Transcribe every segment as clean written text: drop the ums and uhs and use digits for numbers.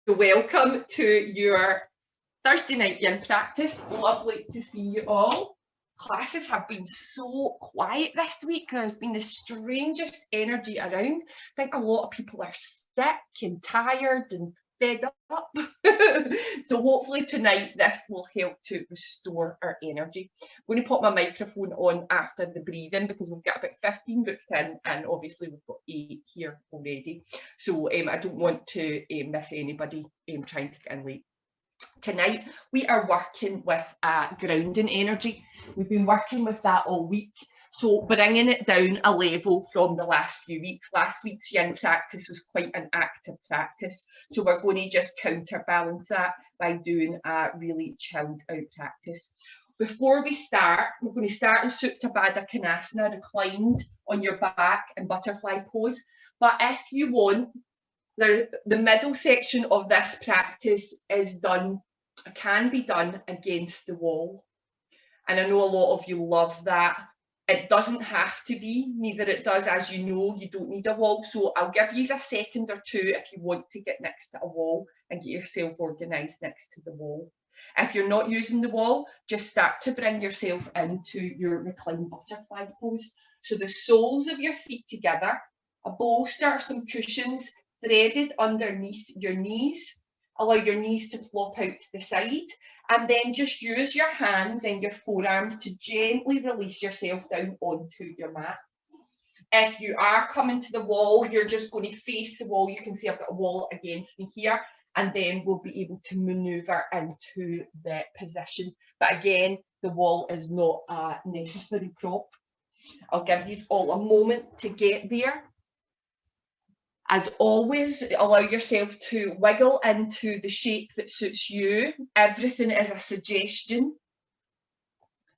So welcome to your Thursday night yin practice. Lovely to see you all. Classes have been so quiet this week. There's been the strangest energy around. I think a lot of people are sick and tired and fed up. So hopefully tonight this will help to restore our energy. I'm going to pop my microphone on after the breathing because we've got about 15 booked in and obviously we've got 8 here already. So I don't want to miss anybody trying to get in late. Tonight we are working with grounding energy. We've been working with that all week, so bringing it down a level from the last few weeks. Last week's yin practice was quite an active practice, so we're going to just counterbalance that by doing a really chilled out practice. Before we start, we're going to start in Supta Baddha Konasana, reclined on your back in butterfly pose. But if you want, the middle section of this practice can be done against the wall. And I know a lot of you love that. It doesn't have to be, neither it does, as you know, you don't need a wall. So I'll give you a second or two if you want to get next to a wall and get yourself organised next to the wall. If you're not using the wall, just start to bring yourself into your reclined butterfly pose. So the soles of your feet together, a bolster, some cushions, threaded underneath your knees. Allow your knees to flop out to the side, and then just use your hands and your forearms to gently release yourself down onto your mat. If you are coming to the wall, you're just going to face the wall. You can see I've got a wall against me here, and then we'll be able to maneuver into the position. But again, the wall is not a necessary prop. I'll give you all a moment to get there. As always, allow yourself to wiggle into the shape that suits you. Everything is a suggestion.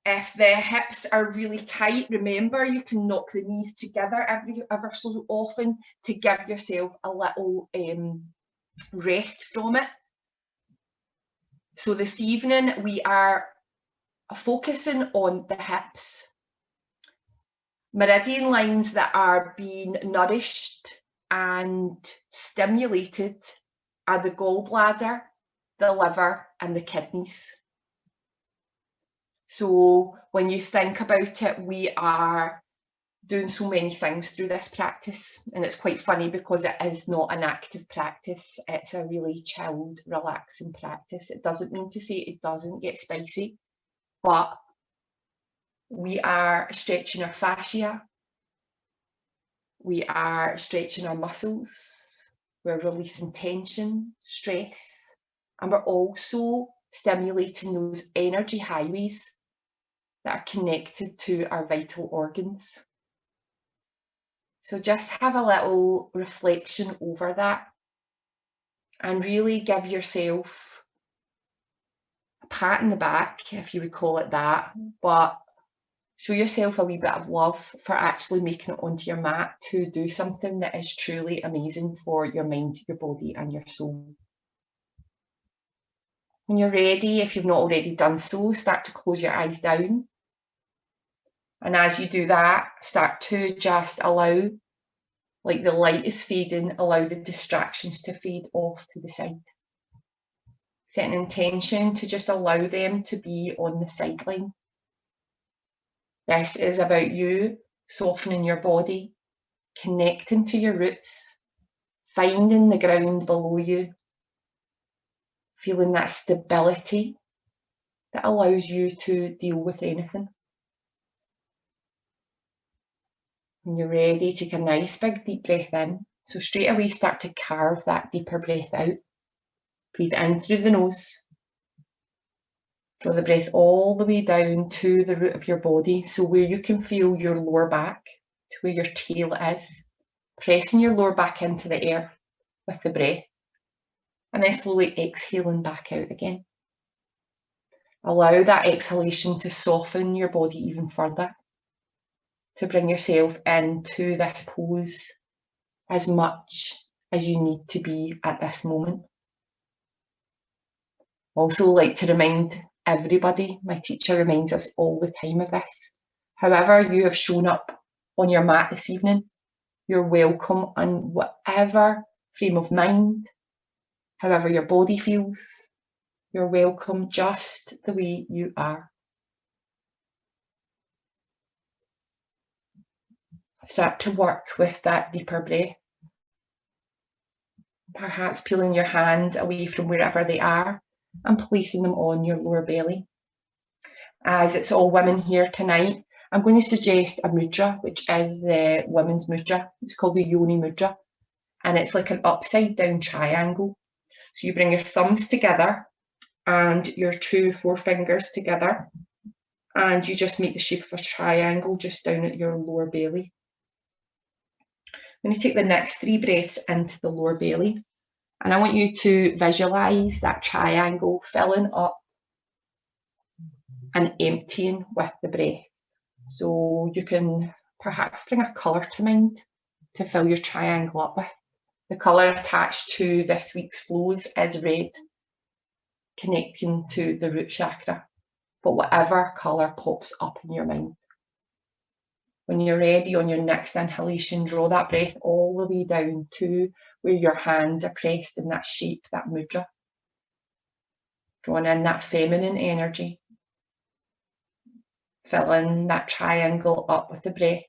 If the hips are really tight, remember you can knock the knees together ever so often to give yourself a little rest from it. So this evening we are focusing on the hips. Meridian lines that are being nourished and stimulated are the gallbladder, the liver, and the kidneys. So when you think about it, we are doing so many things through this practice, and it's quite funny because it is not an active practice. It's a really chilled, relaxing practice. It doesn't mean to say it doesn't get spicy, but we are stretching our fascia. We are stretching our muscles, we're releasing tension, stress, and we're also stimulating those energy highways that are connected to our vital organs. So just have a little reflection over that and really give yourself a pat in the back, if you would call it that, but show yourself a wee bit of love for actually making it onto your mat to do something that is truly amazing for your mind, your body, and your soul. When you're ready, if you've not already done so, start to close your eyes down. And as you do that, start to just allow, like the light is fading, allow the distractions to fade off to the side. Set an intention to just allow them to be on the sideline. This is about you softening your body, connecting to your roots, finding the ground below you, feeling that stability that allows you to deal with anything. When you're ready, take a nice big deep breath in. So straight away start to carve that deeper breath out. Breathe in through the nose. Draw the breath all the way down to the root of your body, so where you can feel your lower back, to where your tail is. Pressing your lower back into the earth with the breath, and then slowly exhaling back out again. Allow that exhalation to soften your body even further, to bring yourself into this pose as much as you need to be at this moment. Also like to remind everybody, my teacher reminds us all the time of this, however you have shown up on your mat this evening, you're welcome on whatever frame of mind, However your body feels, you're welcome just the way you are. Start to work with that deeper breath. Perhaps peeling your hands away from wherever they are and placing them on your lower belly. As it's all women here tonight, I'm going to suggest a mudra, which is the women's mudra. It's called the Yoni mudra, and it's like an upside down triangle. So you bring your thumbs together and your 2 forefingers together, and you just make the shape of a triangle just down at your lower belly. I'm going to take the next 3 breaths into the lower belly, and I want you to visualize that triangle filling up and emptying with the breath. So you can perhaps bring a colour to mind to fill your triangle up with. The colour attached to this week's flows is red, connecting to the root chakra, but whatever colour pops up in your mind. When you're ready, on your next inhalation, draw that breath all the way down to where your hands are pressed in that shape, that mudra. Drawing in that feminine energy. Filling that triangle up with the breath.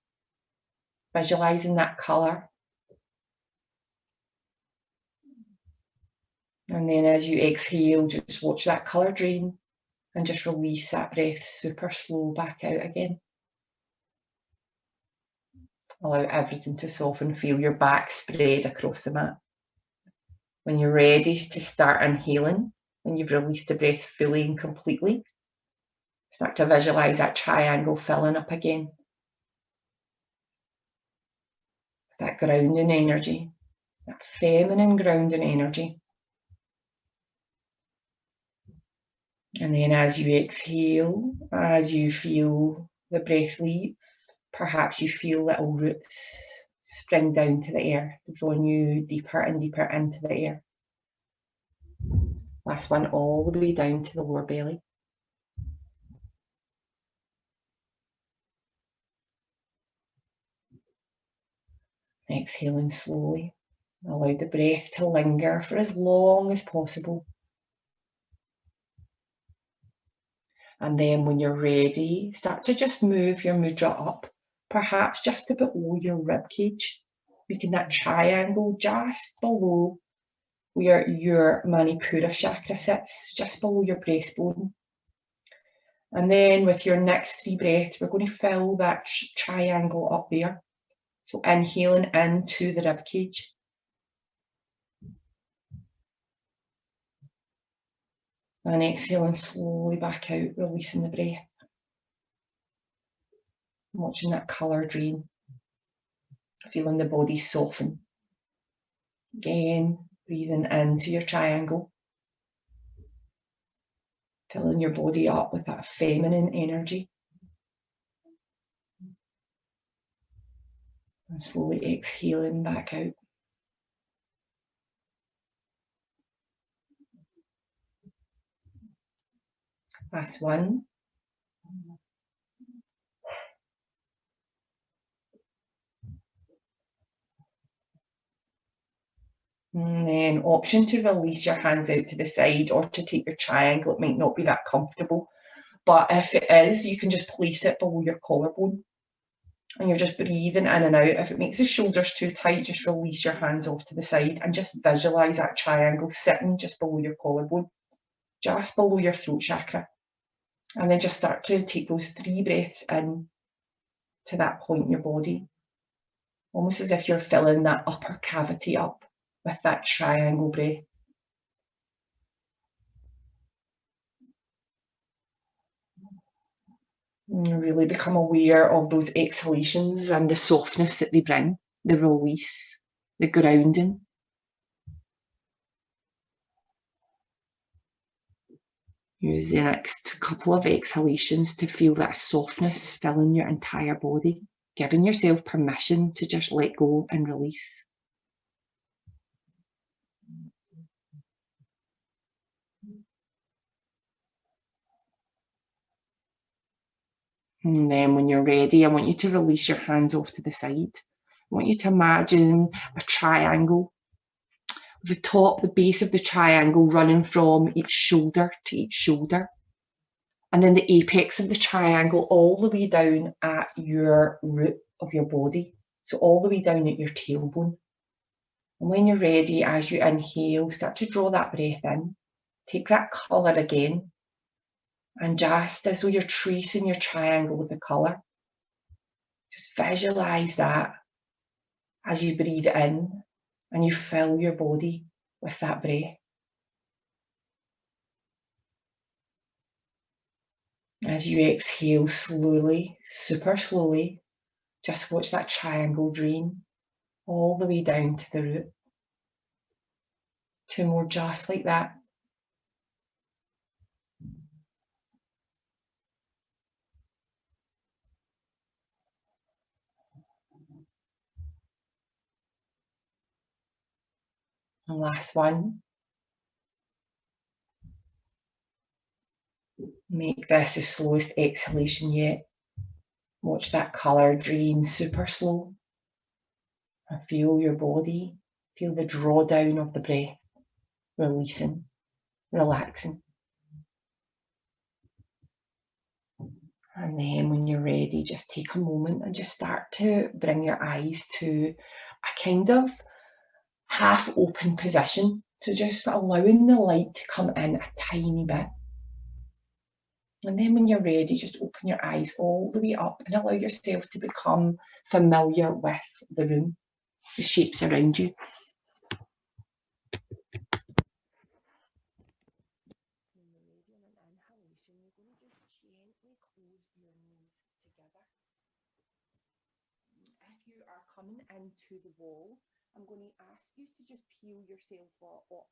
Visualising that colour. And then as you exhale, just watch that colour drain and just release that breath super slow back out again. Allow everything to soften, feel your back spread across the mat. When you're ready to start inhaling, when you've released the breath fully and completely, start to visualise that triangle filling up again. That grounding energy, that feminine grounding energy. And then as you exhale, as you feel the breath leave, perhaps you feel little roots spring down to the earth, drawing you deeper and deeper into the air. Last one, all the way down to the lower belly. Exhaling slowly. Allow the breath to linger for as long as possible. And then when you're ready, start to just move your mudra up, perhaps just a bit below your rib cage, making that triangle just below where your Manipura chakra sits, just below your breastbone. And then with your next 3 breaths, we're going to fill that triangle up there. So inhaling into the rib cage. And exhaling slowly back out, releasing the breath. Watching that colour drain. Feeling the body soften. Again, breathing into your triangle. Filling your body up with that feminine energy. And slowly exhaling back out. Last one. And then option to release your hands out to the side or to take your triangle. It might not be that comfortable, but if it is, you can just place it below your collarbone. And you're just breathing in and out. If it makes the shoulders too tight, just release your hands off to the side and just visualise that triangle sitting just below your collarbone, just below your throat chakra. And then just start to take those 3 breaths in to that point in your body, almost as if you're filling that upper cavity up with that triangle breath. And really become aware of those exhalations and the softness that they bring, the release, the grounding. Use the next couple of exhalations to feel that softness filling your entire body, giving yourself permission to just let go and release. And then when you're ready, I want you to release your hands off to the side. I want you to imagine a triangle the top, the base of the triangle running from each shoulder to each shoulder. And then the apex of the triangle all the way down at your root of your body. So all the way down at your tailbone. And when you're ready, as you inhale, start to draw that breath in. Take that colour again. And just as though you're tracing your triangle with the colour, just visualise that as you breathe in and you fill your body with that breath. As you exhale slowly, super slowly, just watch that triangle drain all the way down to the root. 2 more just like that. And last one. Make this the slowest exhalation yet. Watch that colour drain super slow. And feel your body, feel the drawdown of the breath, releasing, relaxing. And then when you're ready, just take a moment and just start to bring your eyes to a kind of half open position. So just allowing the light to come in a tiny bit. And then when you're ready, just open your eyes all the way up and allow yourself to become familiar with the room, the shapes around you. If you are coming into the wall, I'm going to ask you to just peel yourself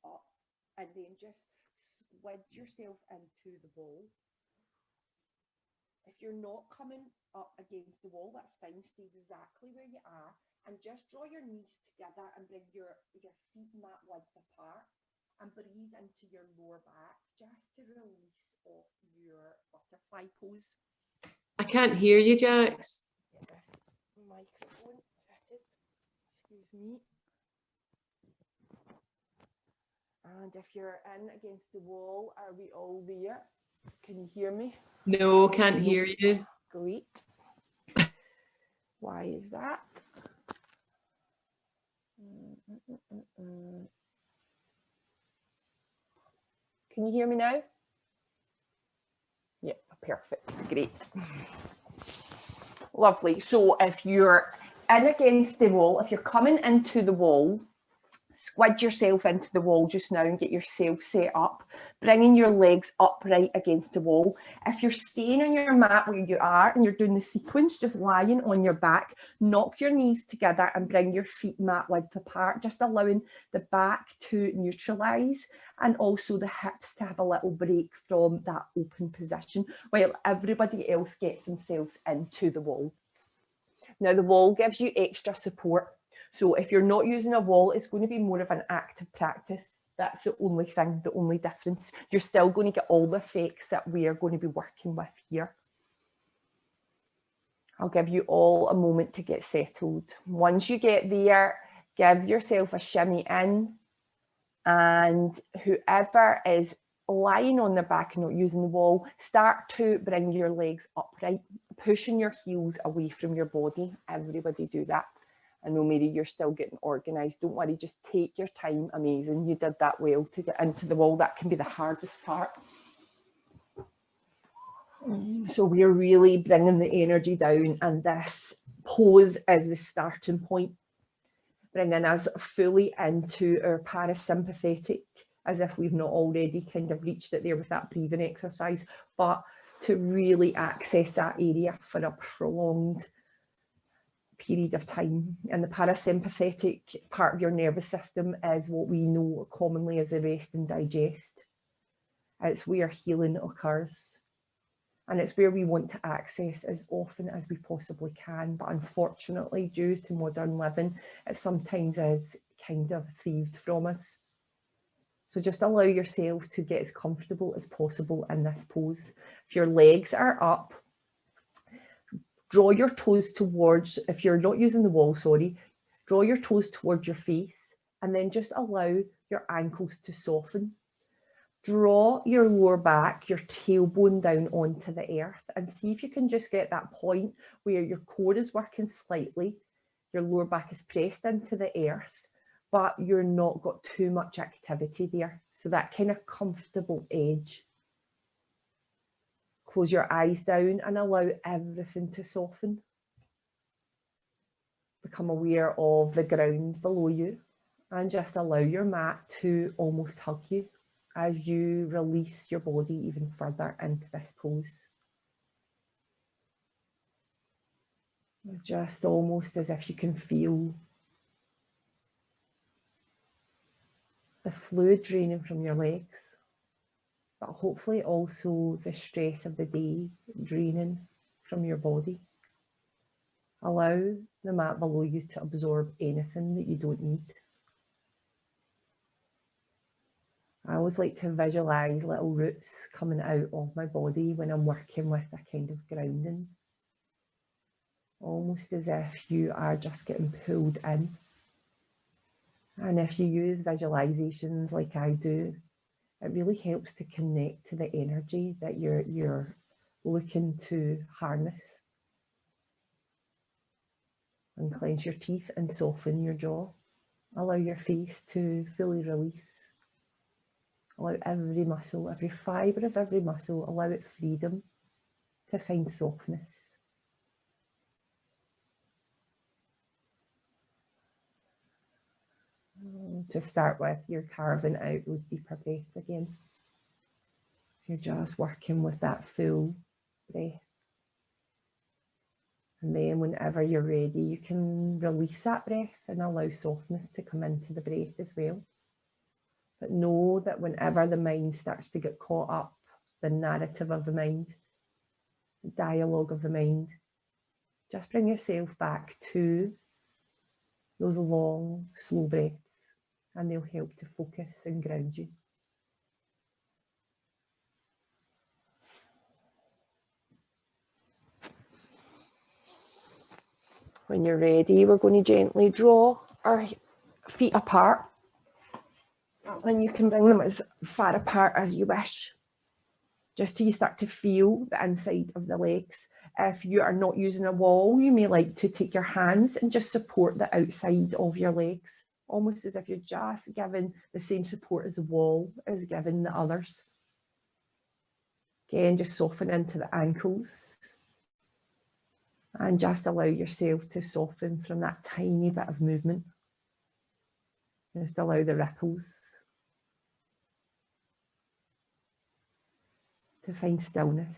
up and then just squidge yourself into the wall. If you're not coming up against the wall, that's fine. Stay exactly where you are and just draw your knees together and bring your feet mat width apart and breathe into your lower back just to release off your butterfly pose. I can't hear you, Jax. Microphone fitted. Excuse me. And if you're in against the wall, are we all there? Can you hear me? No, can't hear you. Great. Why is that? Can you hear me now? Yeah, perfect. Great. Lovely. So if you're in against the wall, if you're coming into the wall, squidge yourself into the wall just now and get yourself set up, bringing your legs upright against the wall. If you're staying on your mat where you are and you're doing the sequence, just lying on your back, knock your knees together and bring your feet mat width apart, just allowing the back to neutralise and also the hips to have a little break from that open position while everybody else gets themselves into the wall. Now the wall gives you extra support. So if you're not using a wall, it's going to be more of an active practice. That's the only thing, the only difference. You're still going to get all the effects that we are going to be working with here. I'll give you all a moment to get settled. Once you get there, give yourself a shimmy in, and whoever is lying on their back and not using the wall, start to bring your legs upright, pushing your heels away from your body. Everybody do that. I know, Mary, you're still getting organised. Don't worry, just take your time. Amazing. You did that well to get into the wall. That can be the hardest part. So we're really bringing the energy down, and this pose is the starting point. Bringing us fully into our parasympathetic, as if we've not already kind of reached it there with that breathing exercise, but to really access that area for a prolonged period of time. And the parasympathetic part of your nervous system is what we know commonly as the rest and digest. It's where healing occurs, and it's where we want to access as often as we possibly can, but unfortunately due to modern living it sometimes is kind of thieved from us. So just allow yourself to get as comfortable as possible in this pose. If your legs are up, draw your toes towards, if you're not using the wall, sorry, draw your toes towards your face and then just allow your ankles to soften. Draw your lower back, your tailbone down onto the earth, and see if you can just get that point where your core is working slightly, your lower back is pressed into the earth, but you're not got too much activity there. So that kind of comfortable edge. Close your eyes down and allow everything to soften. Become aware of the ground below you and just allow your mat to almost hug you as you release your body even further into this pose. Just almost as if you can feel the fluid draining from your legs, but hopefully also the stress of the day draining from your body. Allow the mat below you to absorb anything that you don't need. I always like to visualize little roots coming out of my body when I'm working with a kind of grounding. Almost as if you are just getting pulled in. And if you use visualizations like I do, it really helps to connect to the energy that you're looking to harness. And clench your teeth and soften your jaw. Allow your face to fully release. Allow every muscle, every fibre of every muscle, allow it freedom to find softness. To start with, you're carving out those deeper breaths again. You're just working with that full breath. And then whenever you're ready, you can release that breath and allow softness to come into the breath as well. But know that whenever the mind starts to get caught up, the narrative of the mind, the dialogue of the mind, just bring yourself back to those long, slow breaths, and they'll help to focus and ground you. When you're ready, we're going to gently draw our feet apart. And you can bring them as far apart as you wish, just till you start to feel the inside of the legs. If you are not using a wall, you may like to take your hands and just support the outside of your legs, almost as if you're just giving the same support as the wall is giving the others. Again, just soften into the ankles. And just allow yourself to soften from that tiny bit of movement. Just allow the ripples to find stillness.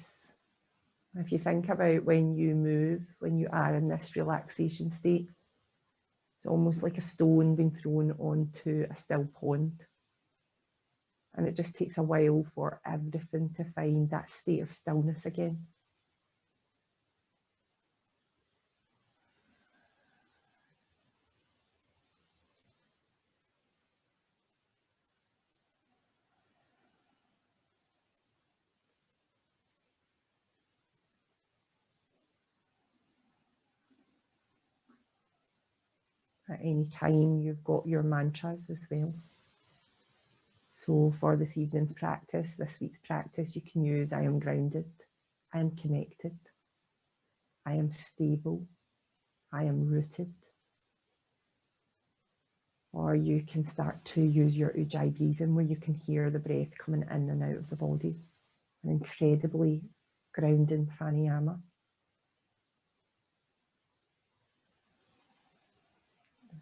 If you think about when you move, when you are in this relaxation state, it's almost like a stone being thrown onto a still pond. And it just takes a while for everything to find that state of stillness again. At any time, you've got your mantras as well. So for this evening's practice, this week's practice, you can use I am grounded, I am connected, I am stable, I am rooted. Or you can start to use your Ujjayi breathing, where you can hear the breath coming in and out of the body. An incredibly grounding pranayama.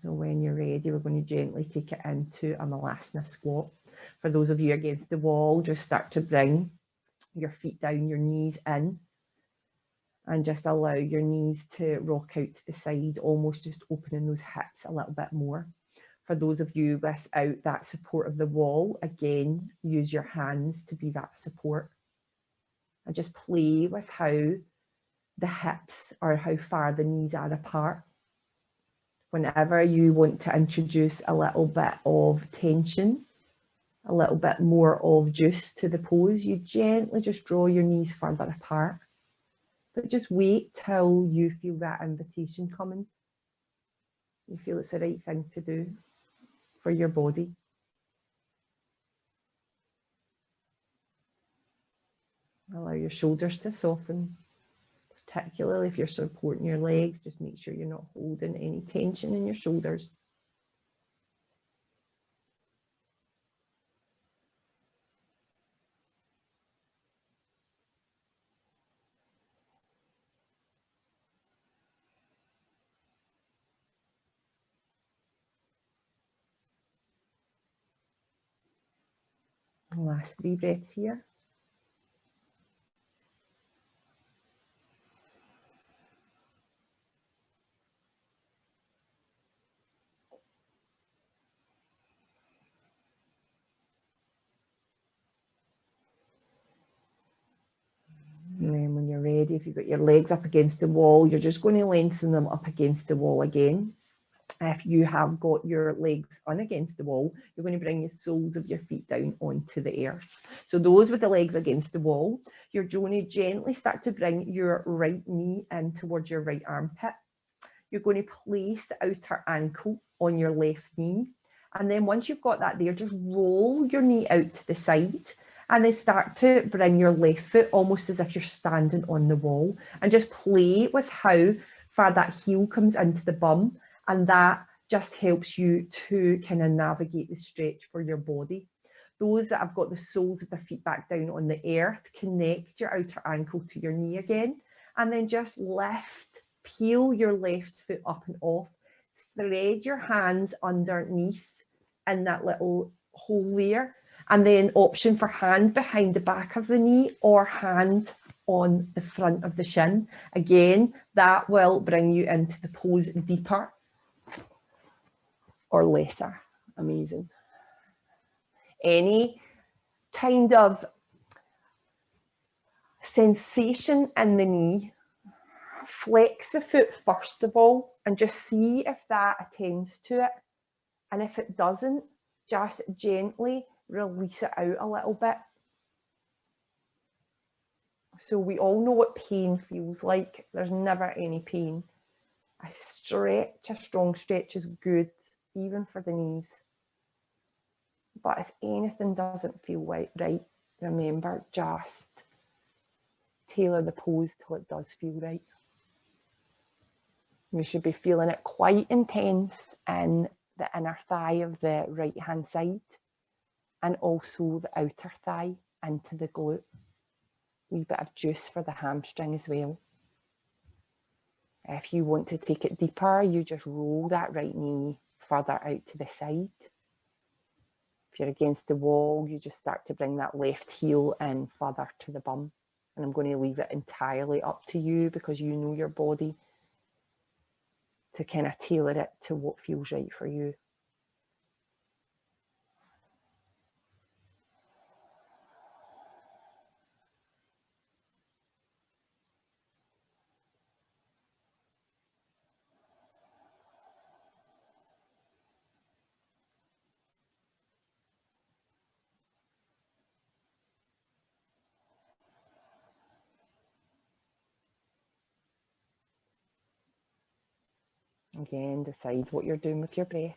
So when you're ready, we're going to gently take it into a Malasana squat. For those of you against the wall, just start to bring your feet down, your knees in, and just allow your knees to rock out to the side, almost just opening those hips a little bit more. For those of you without that support of the wall, again, use your hands to be that support. And just play with how the hips or how far the knees are apart. Whenever you want to introduce a little bit of tension, a little bit more of juice to the pose, you gently just draw your knees further apart. But just wait till you feel that invitation coming. You feel it's the right thing to do. for your body. Allow your shoulders to soften, particularly if you're supporting your legs. Just make sure you're not holding any tension in your shoulders. Last 3 breaths here. And then when you're ready, if you've got your legs up against the wall, you're just going to lengthen them up against the wall again. If you have got your legs on against the wall, you're going to bring the soles of your feet down onto the earth. So those with the legs against the wall, you're going to gently start to bring your right knee in towards your right armpit. You're going to place the outer ankle on your left knee. And then once you've got that there, just roll your knee out to the side and then start to bring your left foot almost as if you're standing on the wall, and just play with how far that heel comes into the bum. And that just helps you to kind of navigate the stretch for your body. Those that have got the soles of their feet back down on the earth, connect your outer ankle to your knee again, and then just lift, peel your left foot up and off, thread your hands underneath in that little hole there, and then option for hand behind the back of the knee or hand on the front of the shin. Again, that will bring you into the pose deeper or lesser. Amazing. Any kind of sensation in the knee, flex the foot first of all and just see if that attends to it. And if it doesn't, just gently release it out a little bit. So we all know what pain feels like. There's never any pain. A strong stretch is good, even for the knees. But if anything doesn't feel right, remember, just tailor the pose till it does feel right. You should be feeling it quite intense in the inner thigh of the right hand side, and also the outer thigh into the glute. A wee bit of juice for the hamstring as well. If you want to take it deeper, you just roll that right knee further out to the side. If you're against the wall, you just start to bring that left heel in further to the bum. And I'm going to leave it entirely up to you, because you know your body, to kind of tailor it to what feels right for you. Again, decide what you're doing with your breath.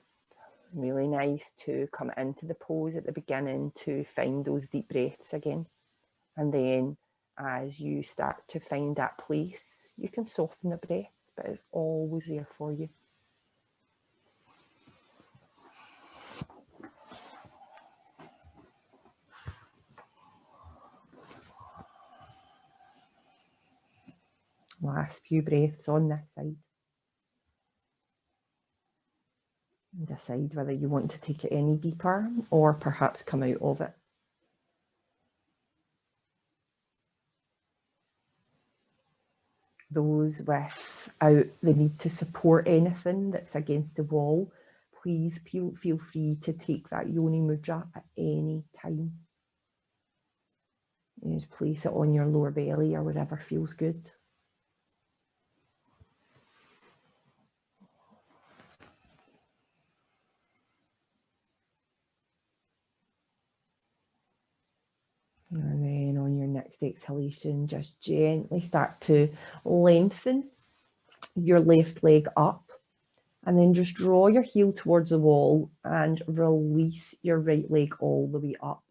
Really nice to come into the pose at the beginning to find those deep breaths again. And then as you start to find that place, you can soften the breath, but it's always there for you. Last few breaths on this side. And decide whether you want to take it any deeper or perhaps come out of it. Those without the need to support anything that's against the wall, please feel free to take that Yoni Mudra at any time. You just place it on your lower belly or whatever feels good. And then on your next exhalation, just gently start to lengthen your left leg up And then just draw your heel towards the wall and release your right leg all the way up.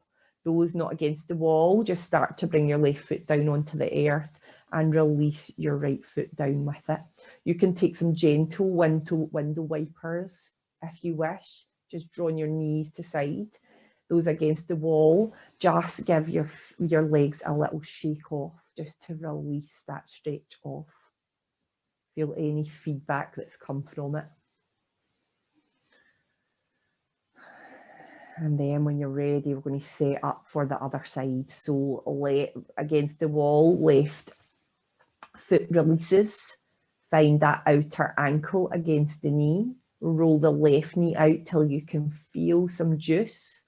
Those not against the wall, just start to bring your left foot down onto the earth and release your right foot down with it. You can take some gentle window wipers if you wish, just drawing your knees to side. Those against the wall, just give your legs a little shake off just to release that stretch off. Feel any feedback that's come from it. And then when you're ready, we're going to set up for the other side. So against the wall, left foot releases. Find that outer ankle against the knee. Roll the left knee out till you can feel some juice.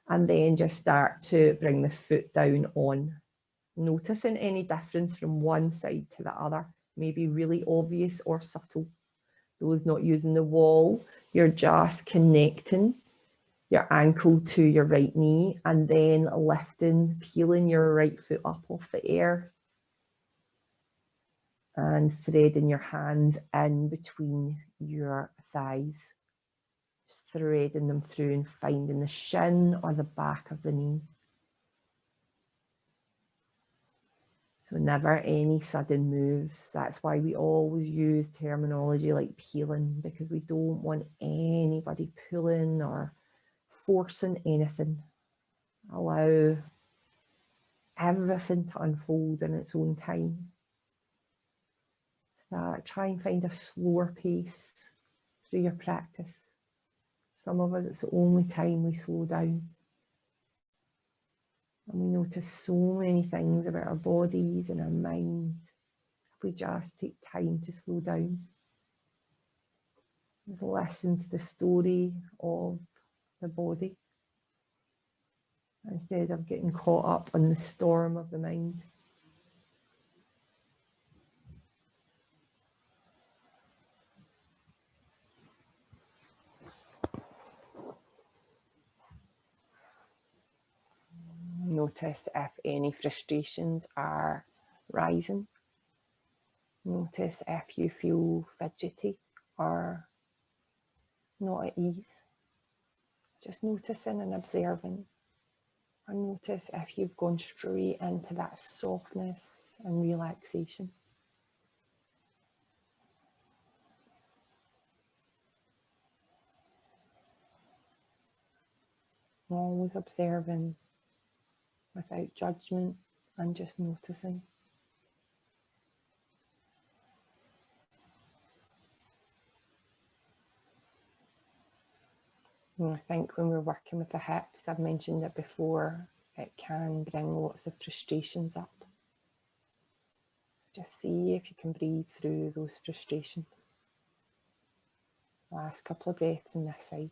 And then just start to bring the foot down on. Noticing any difference from one side to the other. Maybe really obvious or subtle. Those not using the wall, you're just connecting your ankle to your right knee and then lifting, peeling your right foot up off the earth and threading your hands in between your thighs. Just threading them through and finding the shin or the back of the knee. So never any sudden moves. That's why we always use terminology like peeling, because we don't want anybody pulling or forcing anything. Allow everything to unfold in its own time. Try and find a slower pace through your practice. Some of us, it's the only time we slow down. And we notice so many things about our bodies and our mind if we just take time to slow down. Just listen to the story of the body instead of getting caught up in the storm of the mind. Notice if any frustrations are rising. Notice if you feel fidgety or not at ease. Just noticing and observing. And notice if you've gone straight into that softness and relaxation. Always observing without judgment and just noticing. And I think when we're working with the hips, I've mentioned it before, it can bring lots of frustrations up. Just see if you can breathe through those frustrations. Last couple of breaths on this side.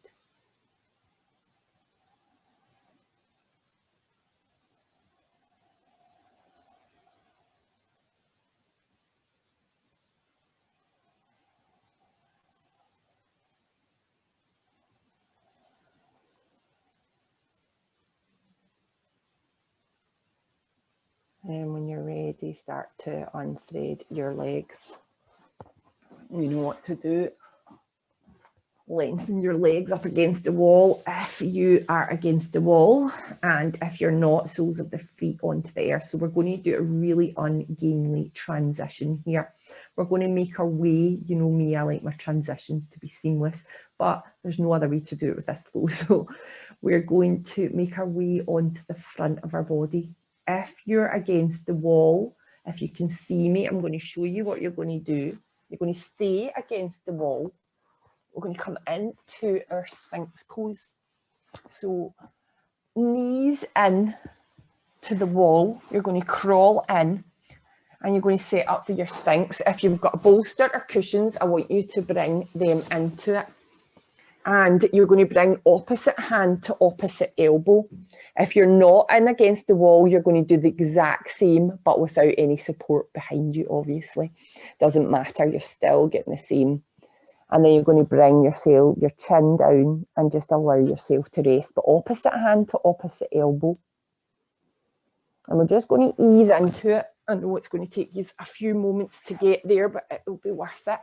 And when you're ready, start to unthread your legs. You know what to do. Lengthen your legs up against the wall if you are against the wall, and if you're not, soles of the feet onto the earth. So we're going to do a really ungainly transition here. We're going to make our way, you know me, I like my transitions to be seamless, but there's no other way to do it with this flow. So we're going to make our way onto the front of our body. If you're against the wall, if you can see me, I'm going to show you what you're going to do. You're going to stay against the wall. We're going to come into our Sphinx pose. So knees in to the wall. You're going to crawl in and you're going to set up for your Sphinx. If you've got a bolster or cushions, I want you to bring them into it. And you're going to bring opposite hand to opposite elbow. If you're not in against the wall, you're going to do the exact same, but without any support behind you, obviously. Doesn't matter, you're still getting the same. And then you're going to bring your chin down and just allow yourself to rest, but opposite hand to opposite elbow. And we're just going to ease into it. I know it's going to take you a few moments to get there, but it will be worth it.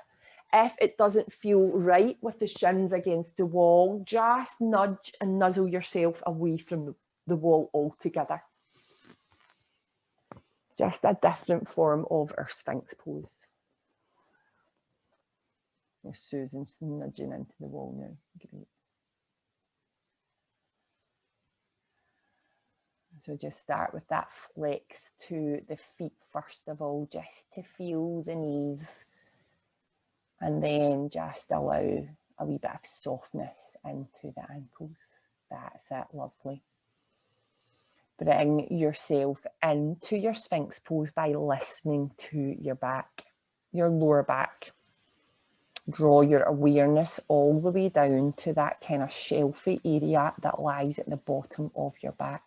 If it doesn't feel right with the shins against the wall, just nudge and nuzzle yourself away from the wall altogether. Just a different form of our Sphinx pose. Susan's nudging into the wall now. Great. So just start with that flex to the feet first of all, just to feel the knees. And then just allow a wee bit of softness into the ankles. That's it, lovely. Bring yourself into your Sphinx pose by listening to your back, your lower back. Draw your awareness all the way down to that kind of shelfy area that lies at the bottom of your back.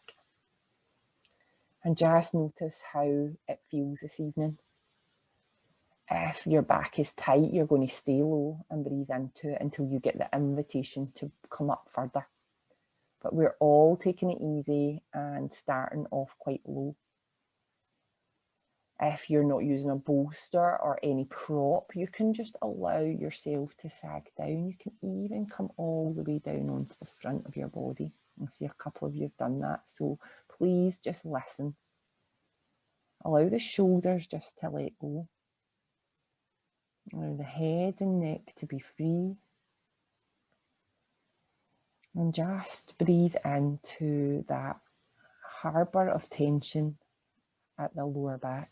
And just notice how it feels this evening. If your back is tight, you're going to stay low and breathe into it until you get the invitation to come up further. But we're all taking it easy and starting off quite low. If you're not using a bolster or any prop, you can just allow yourself to sag down. You can even come all the way down onto the front of your body. I see a couple of you have done that, so please just listen. Allow the shoulders just to let go. Allow the head and neck to be free. And just breathe into that harbour of tension at the lower back.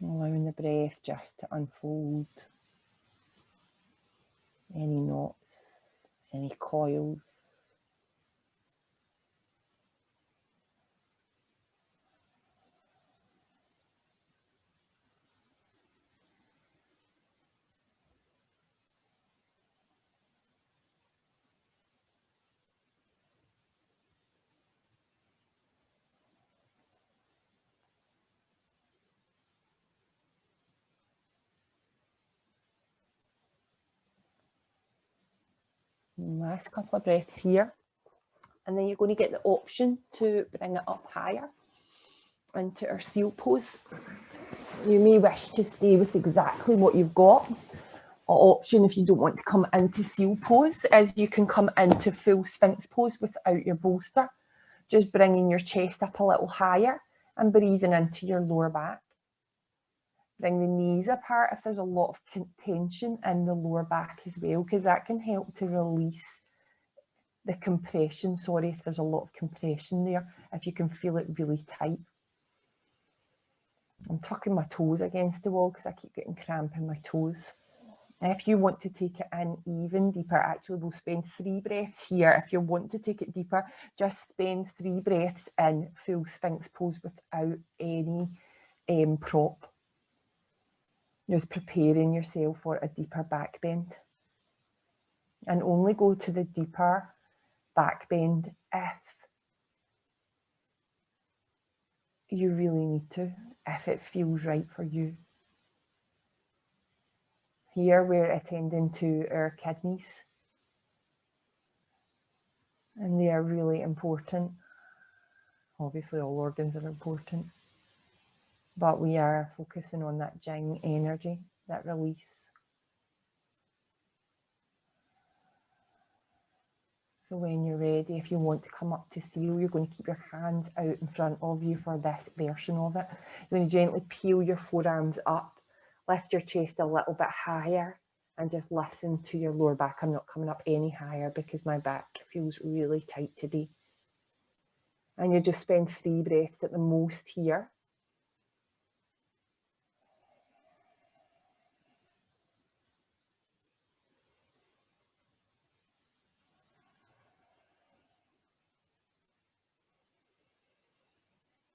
Allowing the breath just to unfold any knots, any coils. Last couple of breaths here, and then you're going to get the option to bring it up higher into our seal pose. You may wish to stay with exactly what you've got. An option, if you don't want to come into seal pose, is you can come into full Sphinx pose without your bolster, just bringing your chest up a little higher and breathing into your lower back. Bring the knees apart if there's a lot of tension in the lower back as well, because that can help to release the compression. Sorry if there's a lot of compression there, if you can feel it really tight. I'm tucking my toes against the wall because I keep getting cramp in my toes. If you want to take it in even deeper, actually we'll spend 3 breaths here. If you want to take it deeper, just spend 3 breaths in full Sphinx pose without any prop. Just preparing yourself for a deeper back bend. And only go to the deeper back bend if you really need to, if it feels right for you. Here we're attending to our kidneys, and they are really important. Obviously all organs are important, but we are focusing on that Jing energy, that release. So when you're ready, if you want to come up to seal, you're going to keep your hands out in front of you for this version of it. You're going to gently peel your forearms up, lift your chest a little bit higher, and just listen to your lower back. I'm not coming up any higher because my back feels really tight today. And you just spend 3 breaths at the most here.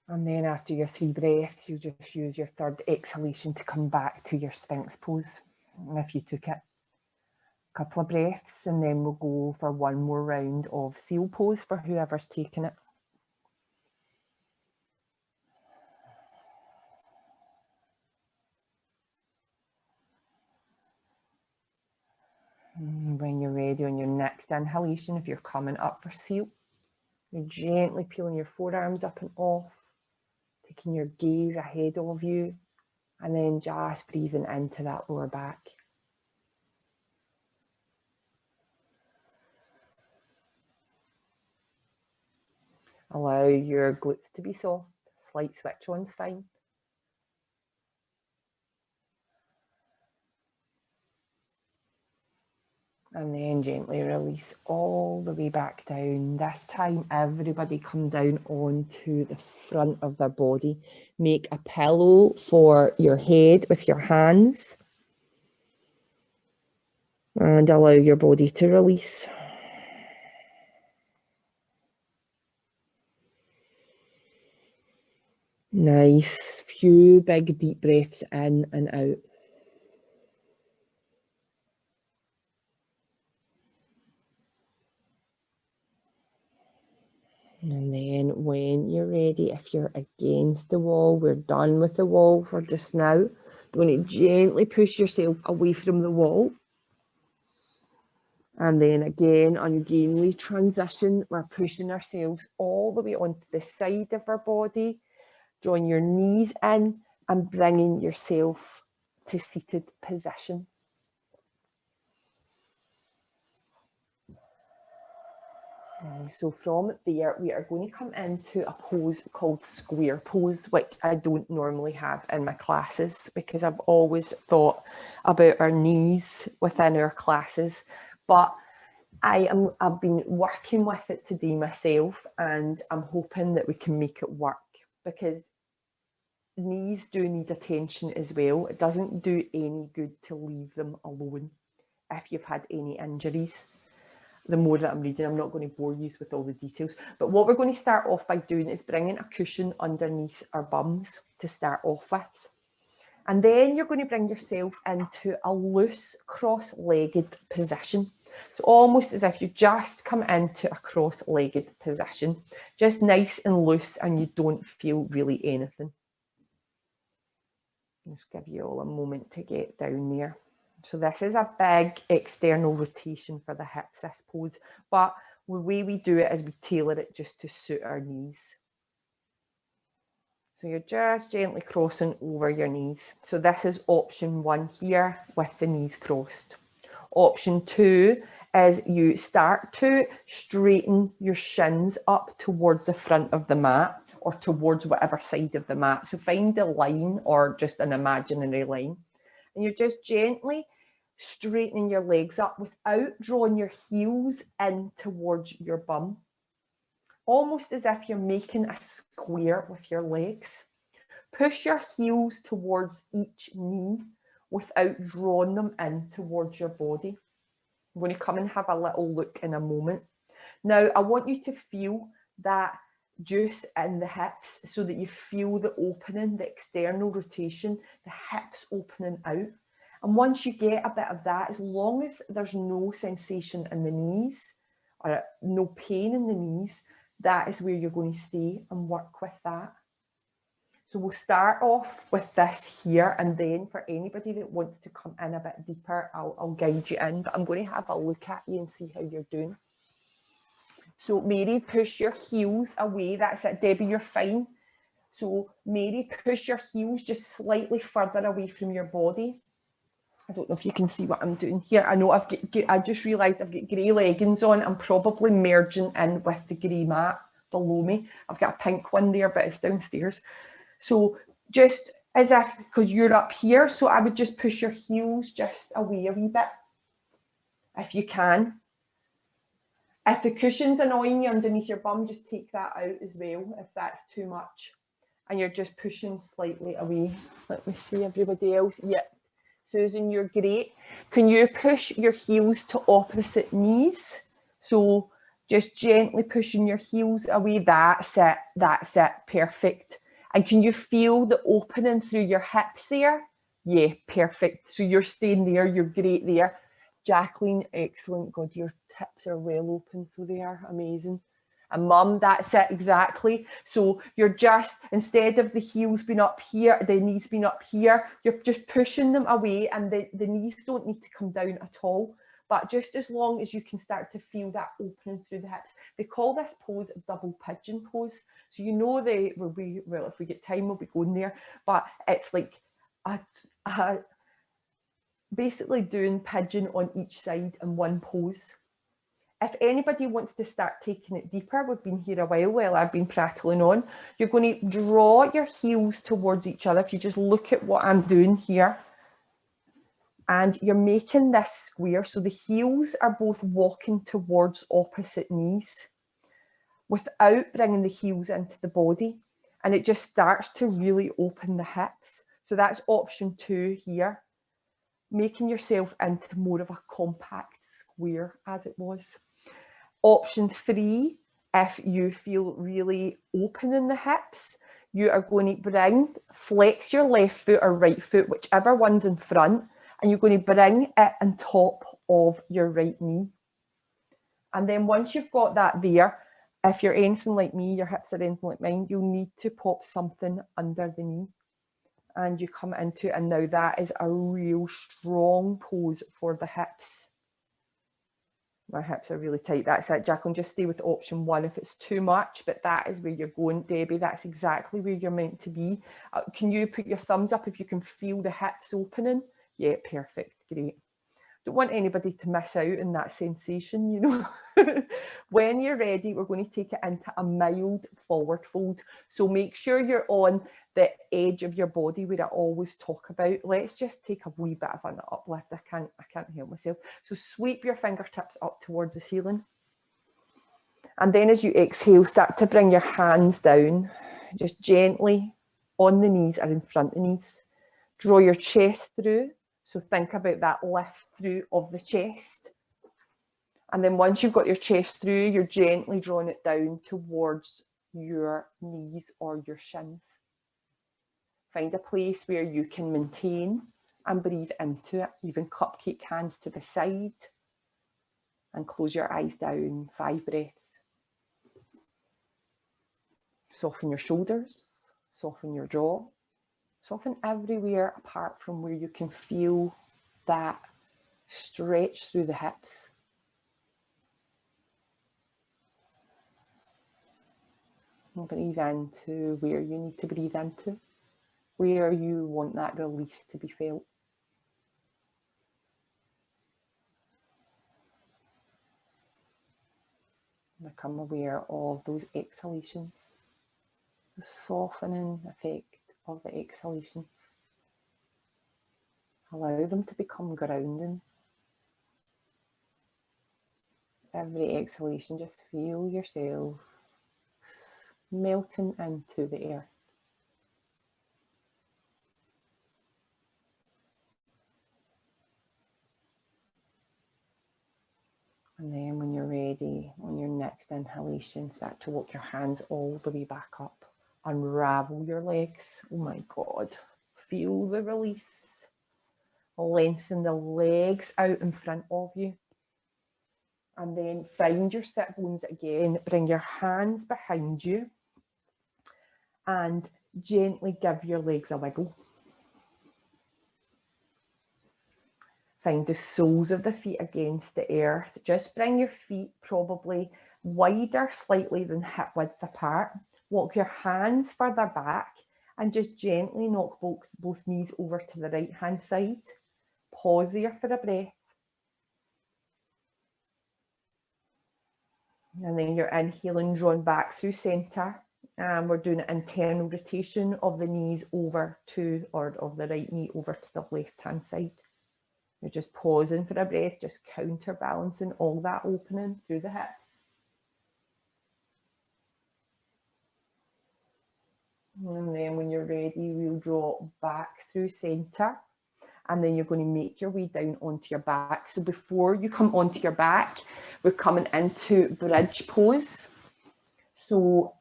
And then after your 3 breaths, you just use your 3rd exhalation to come back to your Sphinx pose, if you took it. A couple of breaths, and then we'll go for 1 more round of seal pose for whoever's taking it. And when you're ready on your next inhalation, if you're coming up for seal, you're gently peeling your forearms up and off. taking your gaze ahead of you and then just breathing into that lower back. Allow your glutes to be soft. Slight switch on's fine. And then gently release all the way back down. This time, everybody come down onto the front of their body. Make a pillow for your head with your hands. And allow your body to release. Nice. Few big deep breaths in and out. And then when you're ready, if you're against the wall, we're done with the wall for just now. You're going to gently push yourself away from the wall. And then again, ungainly transition, we're pushing ourselves all the way onto the side of our body, drawing your knees in and bringing yourself to seated position. So from there, we are going to come into a pose called square pose, which I don't normally have in my classes because I've always thought about our knees within our classes. But I've been working with it today myself, and I'm hoping that we can make it work because knees do need attention as well. It doesn't do any good to leave them alone if you've had any injuries. The more that I'm reading, I'm not going to bore you with all the details. But what we're going to start off by doing is bringing a cushion underneath our bums to start off with. And then you're going to bring yourself into a loose cross-legged position. So almost as if you just come into a cross-legged position, just nice and loose and you don't feel really anything. Just give you all a moment to get down there. So this is a big external rotation for the hips, this pose, but the way we do it is we tailor it just to suit our knees. So you're just gently crossing over your knees. So this is option 1 here with the knees crossed. Option 2 is you start to straighten your shins up towards the front of the mat or towards whatever side of the mat. So find a line or just an imaginary line. And you're just gently straightening your legs up without drawing your heels in towards your bum. Almost as if you're making a square with your legs. Push your heels towards each knee without drawing them in towards your body. I'm going to come and have a little look in a moment. Now, I want you to feel that juice in the hips so that you feel the opening, the external rotation, the hips opening out. And once you get a bit of that, as long as there's no sensation in the knees or no pain in the knees, that is where you're going to stay and work with that. So we'll start off with this here, and then for anybody that wants to come in a bit deeper, I'll guide you in, but I'm going to have a look at you and see how you're doing. So Mary, push your heels away. That's it. Debbie, you're fine. So Mary, push your heels just slightly further away from your body. I don't know if you can see what I'm doing here. I know I just realised I've got grey leggings on. I'm probably merging in with the grey mat below me. I've got a pink one there, but it's downstairs. So just as if, because you're up here, so I would just push your heels just away a wee bit, if you can. If the cushion's annoying you underneath your bum, just take that out as well, if that's too much. And you're just pushing slightly away. Let me see everybody else. Yeah. Susan, you're great. Can you push your heels to opposite knees? So just gently pushing your heels away. That's it. That's it. Perfect. And can you feel the opening through your hips there? Yeah, perfect. So you're staying there. You're great there. Jacqueline, excellent. God, your hips are well open. So they are amazing. And Mum, that's it exactly. So you're just, instead of the heels being up here, the knees being up here, you're just pushing them away, and the knees don't need to come down at all. but just as long as you can start to feel that opening through the hips. They call this pose double pigeon pose. So you know well, if we get time, we'll be going there, but it's like basically doing pigeon on each side in one pose. If anybody wants to start taking it deeper, we've been here a while I've been prattling on, you're going to draw your heels towards each other. If you just look at what I'm doing here, and you're making this square, so the heels are both walking towards opposite knees without bringing the heels into the body, and it just starts to really open the hips. So that's option 2 here, making yourself into more of a compact square as it was. Option 3, if you feel really open in the hips, you are going to flex your left foot or right foot, whichever one's in front, and you're going to bring it on top of your right knee. And then once you've got that there, if you're anything like me, your hips are anything like mine, you'll need to pop something under the knee. And you come into it, and now that is a real strong pose for the hips. My hips are really tight. That's it, Jacqueline. Just stay with option 1 if it's too much, but that is where you're going, Debbie. That's exactly where you're meant to be. Can you put your thumbs up if you can feel the hips opening? Yeah, perfect. Great. Don't want anybody to miss out in that sensation, you know. When you're ready, we're going to take it into a mild forward fold. So make sure you're on the edge of your body where I always talk about. Let's just take a wee bit of an uplift. I can't help myself. So sweep your fingertips up towards the ceiling. And then as you exhale, start to bring your hands down, just gently on the knees or in front of the knees. Draw your chest through. So think about that lift through of the chest. And then once you've got your chest through, you're gently drawing it down towards your knees or your shins. Find a place where you can maintain and breathe into it. Even cupcake hands to the side. And close your eyes down, 5 breaths. Soften your shoulders, soften your jaw. Soften everywhere apart from where you can feel that stretch through the hips. And breathe into where you need to breathe into, where you want that release to be felt. Become aware of those exhalations, the softening effect of the exhalations. Allow them to become grounding. Every exhalation, just feel yourself melting into the earth. And then when you're ready, on your next inhalation, start to walk your hands all the way back up. Unravel your legs. Oh my God. Feel the release. Lengthen the legs out in front of you. And then find your sit bones again. Bring your hands behind you. And gently give your legs a wiggle. Find the soles of the feet against the earth. Just bring your feet probably wider slightly than hip width apart. Walk your hands further back and just gently knock both knees over to the right hand side. Pause here for a breath. And then you're inhaling, drawn back through centre. And we're doing an internal rotation of the knees over to, or of the right knee over to the left hand side. You're just pausing for a breath, just counterbalancing all that opening through the hips. And then when you're ready, we'll draw back through centre. And then you're going to make your way down onto your back. So before you come onto your back, we're coming into bridge pose. So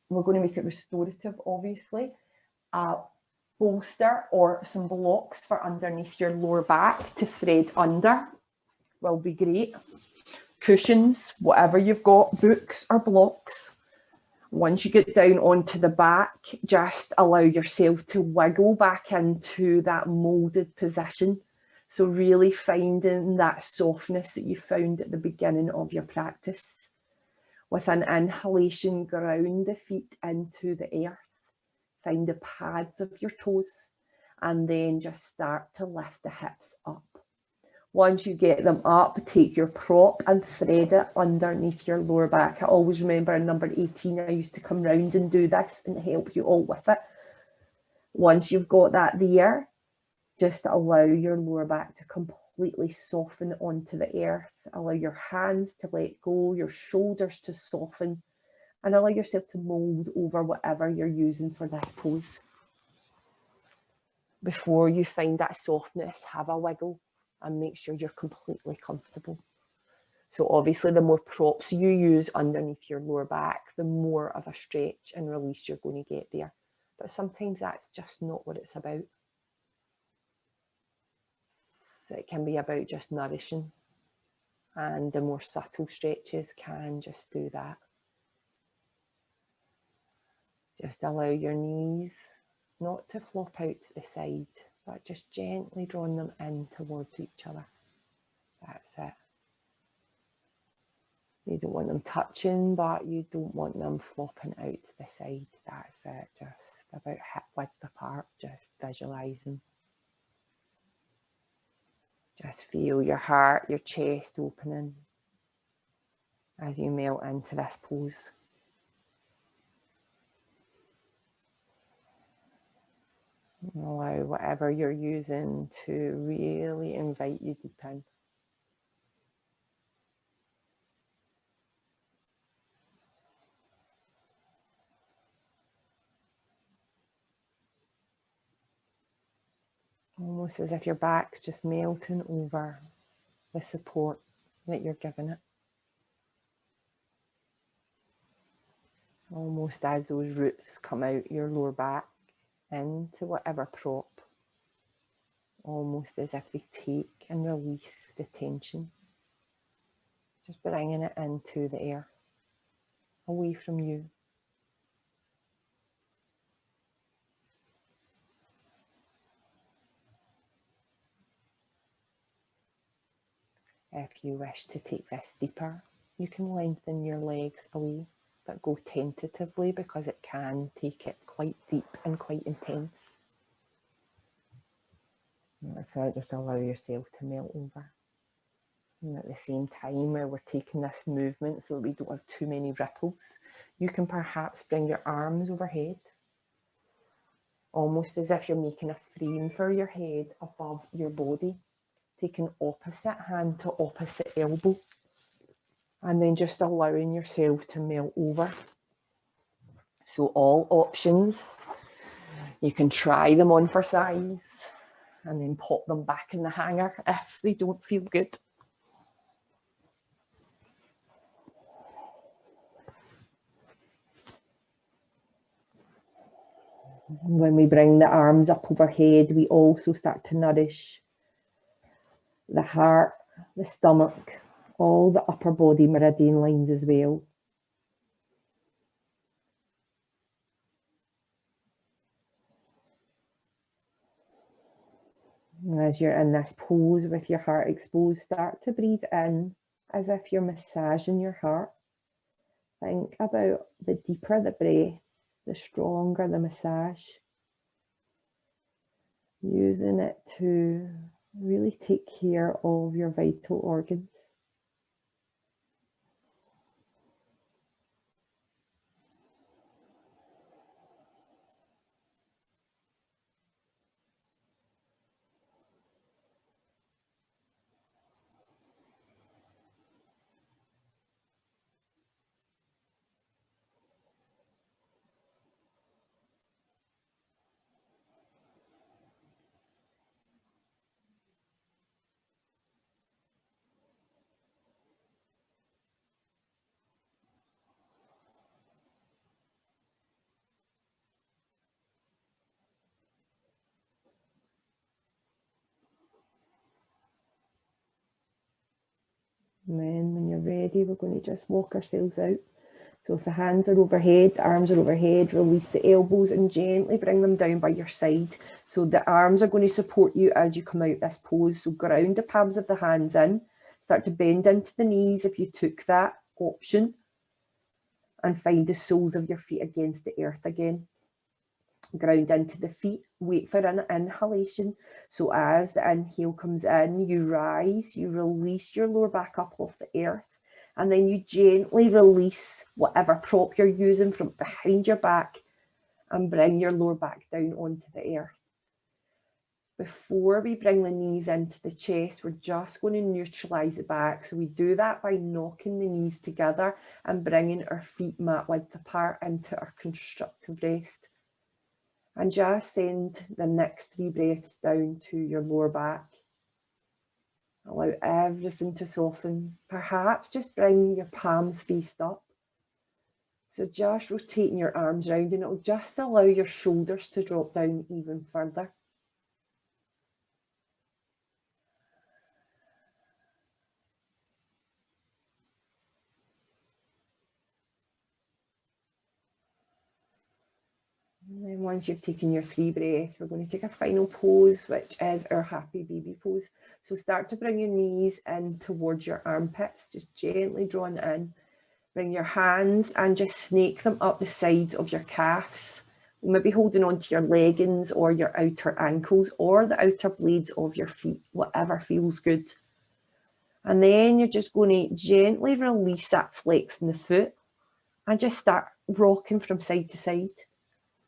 we're going to make it restorative, obviously. Bolster or some blocks for underneath your lower back to thread under will be great. Cushions, whatever you've got, books or blocks. Once you get down onto the back, just allow yourself to wiggle back into that molded position. So really finding that softness that you found at the beginning of your practice. With an inhalation, ground the feet into the earth. Find the pads of your toes and then just start to lift the hips up. Once you get them up, take your prop and thread it underneath your lower back. I always remember in number 18, I used to come round and do this and help you all with it. Once you've got that there, just allow your lower back to completely soften onto the earth. Allow your hands to let go, your shoulders to soften, and allow yourself to mold over whatever you're using for this pose. Before you find that softness, have a wiggle and make sure you're completely comfortable. So obviously the more props you use underneath your lower back, the more of a stretch and release you're going to get there. But sometimes that's just not what it's about. So it can be about just nourishing, and the more subtle stretches can just do that. Just allow your knees not to flop out to the side, but just gently drawing them in towards each other. That's it. You don't want them touching, but you don't want them flopping out to the side. That's it. Just about hip width apart, just visualizing. Just feel your heart, your chest opening as you melt into this pose. Allow whatever you're using to really invite you deep in. Almost as if your back's just melting over the support that you're giving it. Almost as those roots come out your lower back into whatever prop. Almost as if they take and release the tension. Just bringing it into the air, away from you. If you wish to take this deeper, you can lengthen your legs away, but go tentatively because it can take it quite deep and quite intense. So just allow yourself to melt over. And at the same time, where we're taking this movement so that we don't have too many ripples, you can perhaps bring your arms overhead, almost as if you're making a frame for your head above your body. Taking opposite hand to opposite elbow, and then just allowing yourself to melt over. So all options, you can try them on for size and then pop them back in the hanger if they don't feel good. When we bring the arms up overhead, we also start to nourish the heart, the stomach, all the upper body meridian lines as well. As you're in this pose with your heart exposed, start to breathe in as if you're massaging your heart. Think about the deeper the breath, the stronger the massage. Using it to really take care of your vital organs. And then when you're ready, we're going to just walk ourselves out. So if the hands are overhead, the arms are overhead, release the elbows and gently bring them down by your side. So the arms are going to support you as you come out this pose. So ground the palms of the hands in, start to bend into the knees if you took that option, and find the soles of your feet against the earth again. Ground into the feet, wait for an inhalation. So as the inhale comes in, you rise, you release your lower back up off the earth, and then you gently release whatever prop you're using from behind your back and bring your lower back down onto the earth. Before we bring the knees into the chest, we're just going to neutralize the back. So we do that by knocking the knees together and bringing our feet mat width apart into our constructive rest. And just send the next 3 breaths down to your lower back. Allow everything to soften. Perhaps just bring your palms faced up. So just rotating your arms around, and it'll just allow your shoulders to drop down even further. And then once you've taken your 3 breaths, we're going to take a final pose, which is our happy baby pose. So start to bring your knees in towards your armpits, just gently drawing in. Bring your hands and just snake them up the sides of your calves. Maybe holding on to your leggings or your outer ankles or the outer blades of your feet, whatever feels good. And then you're just going to gently release that flex in the foot and just start rocking from side to side.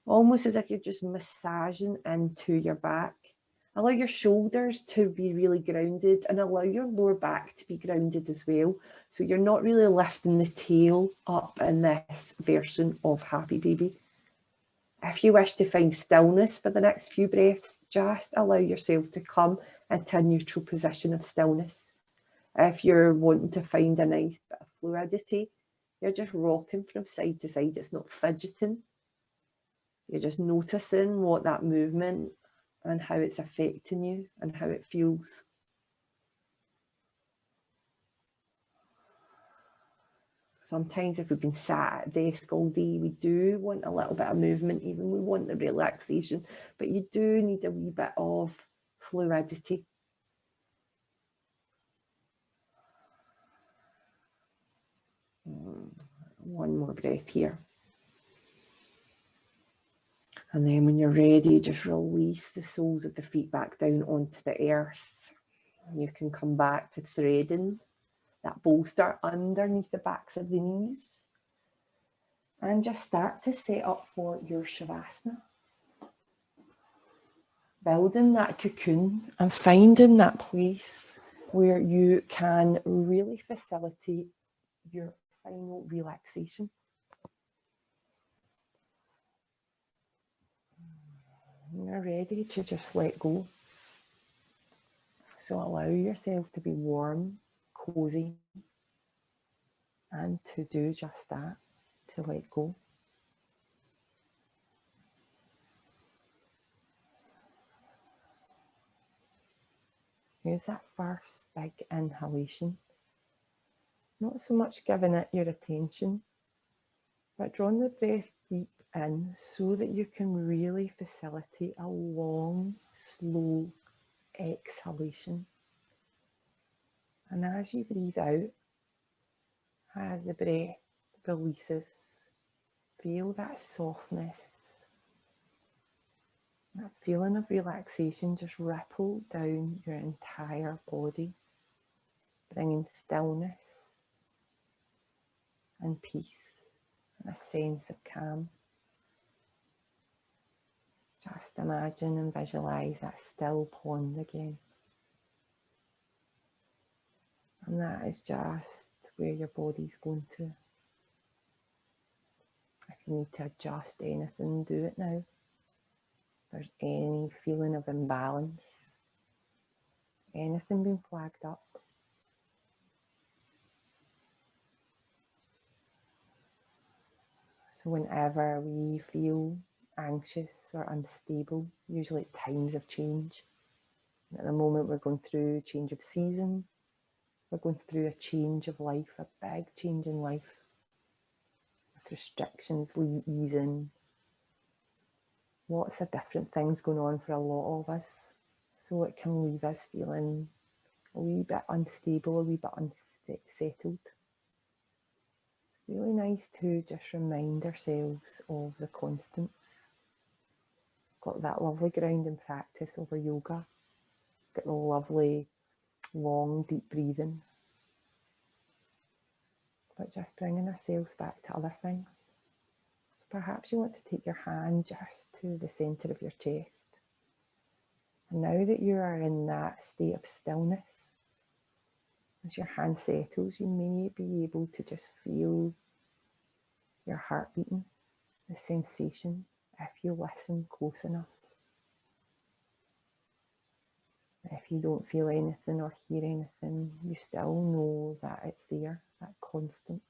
Almost as if you're just massaging into your back. Allow your shoulders to be really grounded and allow your lower back to be grounded as well. So you're not really lifting the tail up in this version of Happy Baby. If you wish to find stillness for the next few breaths, just allow yourself to come into a neutral position of stillness. If you're wanting to find a nice bit of fluidity, you're just rocking from side to side. It's not fidgeting. You're just noticing what that movement and how it's affecting you and how it feels. Sometimes if we've been sat at a desk all day, we do want a little bit of movement, even we want the relaxation, but you do need a wee bit of fluidity. One more breath here. And then when you're ready, just release the soles of the feet back down onto the earth. And you can come back to threading that bolster underneath the backs of the knees. And just start to set up for your Shavasana. Building that cocoon and finding that place where you can really facilitate your final relaxation. You're ready to just let go. So allow yourself to be warm, cozy, and to do just that, to let go. Here's that first big inhalation. Not so much giving it your attention, but drawing the breath deep in so that you can really facilitate a long, slow exhalation. And as you breathe out, as the breath releases, feel that softness, that feeling of relaxation just ripple down your entire body, bringing stillness and peace and a sense of calm. Just imagine and visualize that still pond again. And that is just where your body's going to. If you need to adjust anything, do it now. If there's any feeling of imbalance, anything being flagged up, so whenever we feel anxious or unstable, usually at times of change, and at the moment we're going through a change of season, we're going through a change of life, a big change in life. restrictions easing, lots of different things going on for a lot of us. So it can leave us feeling a wee bit unstable, a wee bit unsettled. It's really nice to just remind ourselves of the constants. Got that lovely grounding practice over yoga. Got the lovely long deep breathing. But just bringing ourselves back to other things. Perhaps you want to take your hand just to the centre of your chest. And now that you are in that state of stillness, as your hand settles, you may be able to just feel your heart beating, the sensation, if you listen close enough. If you don't feel anything or hear anything, you still know that it's there, that constant.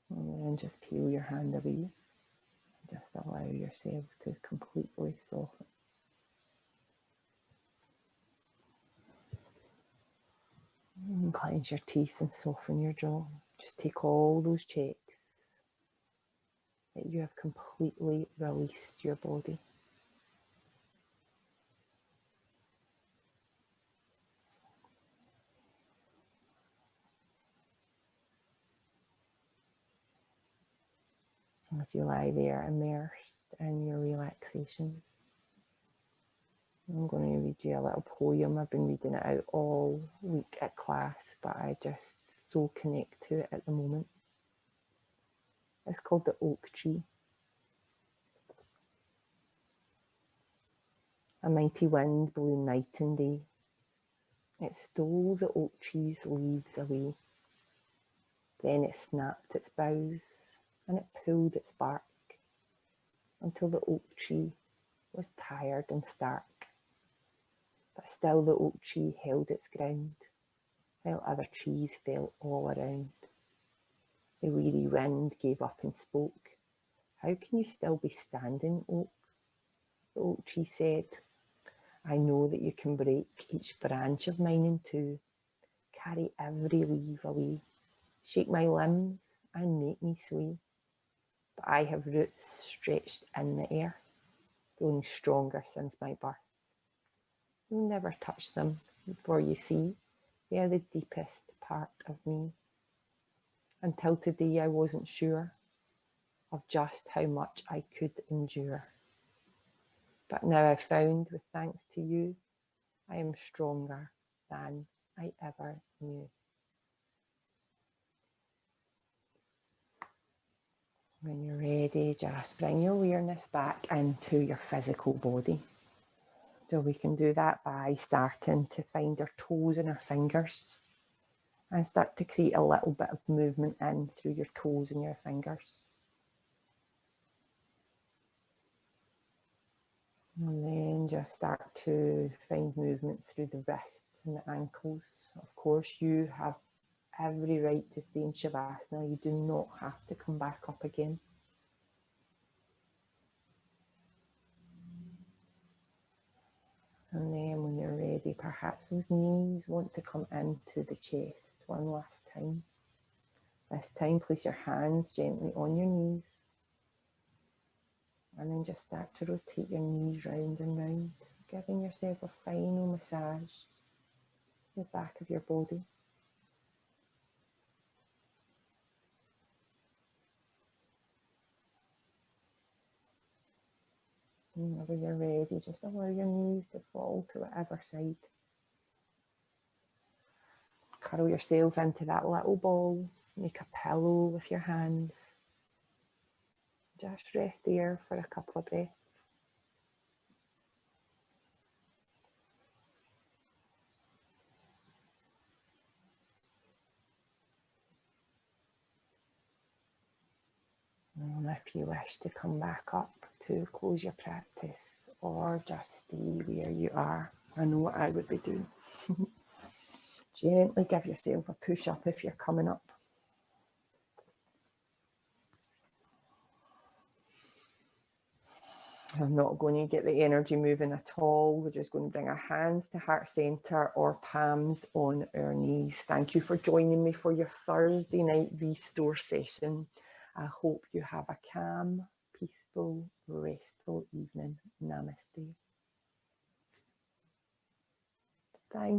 And then just peel your hand away. Just allow yourself to completely soften. And clench your teeth and soften your jaw. Just take all those checks that you have completely released your body. As you lie there immersed in your relaxation, I'm going to read you a little poem. I've been reading it out all week at class, but I just so connect to it at the moment. It's called The Oak Tree. A mighty wind blew night and day. It stole the oak tree's leaves away. Then it snapped its boughs and it pulled its bark until the oak tree was tired and stark. But still the oak tree held its ground, while other trees fell all around. The weary wind gave up and spoke. How can you still be standing, oak? The oak tree said, I know that you can break each branch of mine in two, carry every leaf away, shake my limbs and make me sway. But I have roots stretched in the air, growing stronger since my birth. You'll never touch them, for you see, they are the deepest part of me. Until today I wasn't sure of just how much I could endure. But now I've found, with thanks to you, I am stronger than I ever knew. When you're ready, just bring your awareness back into your physical body. So we can do that by starting to find our toes and our fingers and start to create a little bit of movement in through your toes and your fingers. And then just start to find movement through the wrists and the ankles. Of course, you have every right to stay in Shavasana. You do not have to come back up again. And then when you're ready, perhaps those knees want to come into the chest one last time. This time, place your hands gently on your knees. And then just start to rotate your knees round and round, giving yourself a final massage the back of your body. Whenever you're ready, just allow your knees to fall to whatever side. Curl yourself into that little ball. Make a pillow with your hands. Just rest there for a couple of breaths. And if you wish to come back up to close your practice or just stay where you are, I know what I would be doing. Gently give yourself a push up if you're coming up. I'm not going to get the energy moving at all. We're just going to bring our hands to heart center or palms on our knees. Thank you for joining me for your Thursday night restore session. I hope you have a calm, peaceful, restful evening. Namaste. Thank